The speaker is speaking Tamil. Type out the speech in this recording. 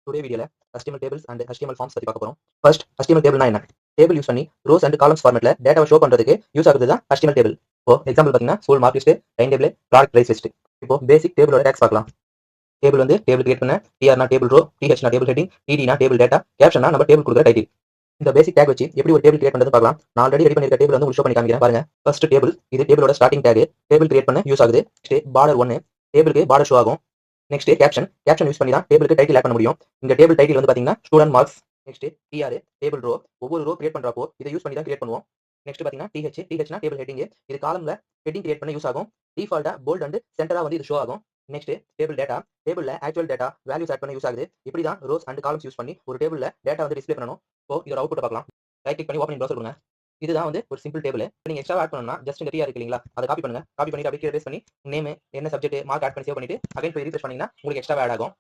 டுடே வீடியோல HTML tables and HTML forms பத்தி பார்க்க போறோம். ஃபர்ஸ்ட் HTML டேபிள்னா என்ன? டேபிள் யூஸ் பண்ணி ரோஸ் அண்ட் காலம்ஸ் ஃபார்மேட்ல டேட்டாவை ஷோ பண்றதுக்கு யூஸ் ஆகுது தான் HTML டேபிள். இப்போ எக்ஸாம்பிள் பாத்தீங்கன்னா school mark list, time table, product price list. இப்போ பேசிக் டேபிளோட டேக்ஸ் பார்க்கலாம். டேபிள் வந்து டேபிள் கிரியேட் பண்ண, TR னா டேபிள் ரோ, TH னா டேபிள் ஹெட்டிங், TD னா டேபிள் டேட்டா, கேப்ஷன் நம்ம டேபிள் கொடுக்குற டைட்டில். இந்த பேசிக் டேக் வச்சு எப்படி ஒரு டேபிள் கிரியேட் பண்றது பார்க்கலாம். நான் ஆல்ரெடி ரெடி பண்ணிருக்க டேபிள் வந்து ஷோ பண்ணி காமிக்கிறேன் பாருங்க. ஃபர்ஸ்ட் டேபிள், இது டேபிளோட ஸ்டார்டிங் டேக். டேபிள் கிரியேட் பண்ண யூஸ் ஆகுது. நெக்ஸ்ட் பார்டர் 1, டேபிளுக்கு பார்டர் ஷோ ஆகும். நெக்ஸ்ட் கேப்ஷன் யூஸ் பண்ணி தான் டேபிளுக்கு டைட்டில் ஆட் பண்ண முடியும். இந்த டேபிள் டைட்டில் வந்து பாத்தீங்கன்னா student marks. Next TR table row, ஒவ்வொரு ரோ கிரியேட் பண்றப்போ இதை யூஸ் பண்ணி தான் கிரியேட் பண்ணுவோம். நெக்ஸ்ட் பாத்தீங்கன்னா TH னா டேபிள் ஹெட்டிங். இது காலம்ல ஹெட்டிங் கிரியேட் பண்ண யூஸ் ஆகும். டிஃபால்ட்டா போல்ட் அண்ட் சென்டரா வந்து இது ஷோ ஆகும். நெக்ஸ்ட் டேபிள் டேட்டா, டேபிள்ல ஆக்சுவல் டேட்டா வேல்யூஸ் ஆட் பண்ண யூஸ் ஆகுது. இப்படி தான் ரோஸ் அண்ட் காலம்ஸ் யூஸ் பண்ணி ஒரு டேபிள்ல டேட்டா வந்து டிஸ்ப்ளே பண்ணனும். இப்போ இதோட அவுட்புட் பார்க்கலாம். ரைட் கிளிக் பண்ணி ஓபன் ப்ரௌசர் கொடுங்க. இதுதான் வந்து ஒரு சிம்பிள் டேபிள். நீங்க எக்ஸ்ட்ரா ஆட் பண்ணனும்னா ஜஸ்ட் இந்த TR இருக்கு இல்லீங்களா, அதை காப்பி பண்ணுங்க. காப்பி பண்ணிட்டு அப்படியே பேஸ்ட் பண்ணி நேம் என்ன சப்ஜெக்ட் மார்க் ஆட் பண்ணி சேவ் பண்ணிட்டு அகைன் போய் ரீஃப்ரெஷ் பண்ணீங்கன்னா உங்களுக்கு எக்ஸ்ட்ரா ஆட் ஆகும்.